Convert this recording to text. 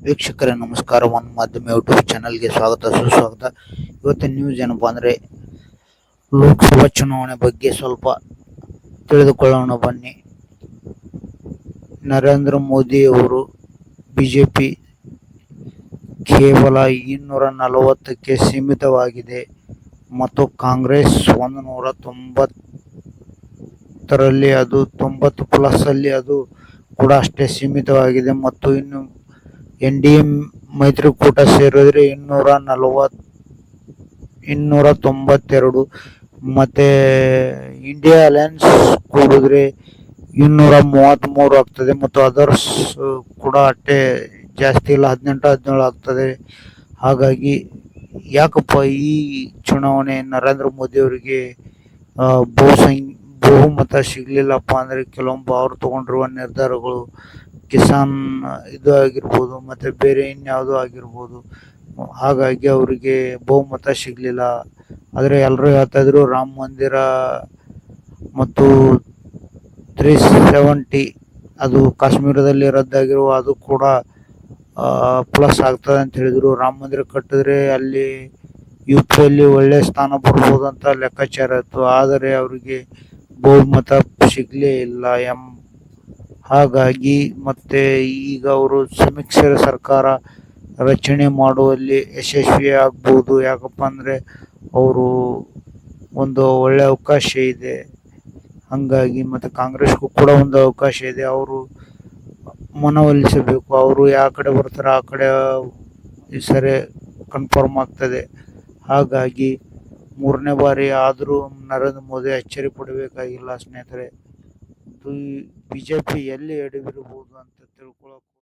ವೀಕ್ಷಕರೇ ನಮಸ್ಕಾರ. ಒಂದು ಮಾಧ್ಯಮ ಯೂಟ್ಯೂಬ್ ಚಾನಲ್ಗೆ ಸ್ವಾಗತ ಸುಸ್ವಾಗತ. ಇವತ್ತಿನ ನ್ಯೂಸ್ ಏನಪ್ಪ ಅಂದರೆ ಲೋಕಸಭಾ ಚುನಾವಣೆ ಬಗ್ಗೆ ಸ್ವಲ್ಪ ತಿಳಿದುಕೊಳ್ಳೋಣ ಬನ್ನಿ. ನರೇಂದ್ರ ಮೋದಿಯವರು ಬಿಜೆಪಿ ಕೇವಲ 240ಕ್ಕೆ ಸೀಮಿತವಾಗಿದೆ ಮತ್ತು ಕಾಂಗ್ರೆಸ್ 190ರಲ್ಲಿ ಅದು 90+ ಅದು ಕೂಡ ಅಷ್ಟೇ ಸೀಮಿತವಾಗಿದೆ ಮತ್ತು ಇನ್ನು NDA ಮೈತ್ರಿಕೂಟ ಸೇರಿದ್ರೆ 292 ಮತ್ತು ಇಂಡಿಯಾ ಅಲಯನ್ಸ್ ಕೂಡಿದ್ರೆ 233 ಆಗ್ತದೆ ಮತ್ತು ಅದರ್ಸ್ ಕೂಡ ಅಷ್ಟೇ ಜಾಸ್ತಿ ಇಲ್ಲ, 18-17 ಆಗ್ತದೆ. ಹಾಗಾಗಿ ಯಾಕಪ್ಪ ಈ ಚುನಾವಣೆ ನರೇಂದ್ರ ಮೋದಿಯವರಿಗೆ ಬಹುಮತ ಸಿಗಲಿಲ್ಲಪ್ಪ ಅಂದರೆ ಕೆಲವೊಂದು ಅವರು ತಗೊಂಡಿರುವ ನಿರ್ಧಾರಗಳು, ಕಿಸಾನ್ ಇದು ಆಗಿರ್ಬೋದು ಮತ್ತು ಬೇರೆ ಇನ್ಯಾವುದೋ ಆಗಿರ್ಬೋದು, ಹಾಗಾಗಿ ಅವರಿಗೆ ಬಹುಮತ ಸಿಗಲಿಲ್ಲ. ಆದರೆ ಎಲ್ಲರೂ ಹೇಳ್ತಾ ಇದ್ರು ರಾಮ ಮಂದಿರ ಮತ್ತು 370 ಅದು ಕಾಶ್ಮೀರದಲ್ಲಿ ರದ್ದಾಗಿರುವ ಅದು ಕೂಡ ಪ್ಲಸ್ ಆಗ್ತದೆ ಅಂತ ಹೇಳಿದರು. ರಾಮ ಮಂದಿರ ಕಟ್ಟಿದ್ರೆ ಅಲ್ಲಿ UPಯಲ್ಲಿ ಒಳ್ಳೆಯ ಸ್ಥಾನ ಬರ್ಬೋದು ಅಂತ ಲೆಕ್ಕಾಚಾರ ಇತ್ತು. ಆದರೆ ಅವರಿಗೆ ಬಹುಮತ ಸಿಗಲೇ ಇಲ್ಲ. ಹಾಗಾಗಿ ಮತ್ತೆ ಈಗ ಅವರು ಸಮ್ಮಿಶ್ರ ಸರ್ಕಾರ ರಚನೆ ಮಾಡುವಲ್ಲಿ ಯಶಸ್ವಿ ಆಗ್ಬೋದು. ಯಾಕಪ್ಪ ಅಂದರೆ ಅವರು ಒಂದು ಒಳ್ಳೆಯ ಅವಕಾಶ ಇದೆ. ಹಾಗಾಗಿ ಮತ್ತು ಕಾಂಗ್ರೆಸ್ಗೂ ಕೂಡ ಒಂದು ಅವಕಾಶ ಇದೆ. ಅವರು ಮನವೊಲಿಸಬೇಕು. ಅವರು ಯಾವ ಕಡೆ ಬರ್ತಾರೆ ಆ ಕಡೆ ಈ ಸರಿ ಕನ್ಫರ್ಮ್ ಆಗ್ತದೆ. ಹಾಗಾಗಿ 3ನೇ ಬಾರಿ ಆದರೂ ನರೇಂದ್ರ ಮೋದಿ ಅಚ್ಚರಿ ಪಡಬೇಕಾಗಿಲ್ಲ ಸ್ನೇಹಿತರೆ. BJP ಎಲ್ಲಿ ಎಡವಿರಬಹುದು ಅಂತ ತಿಳ್ಕೊಳ್ಳೋಕೆ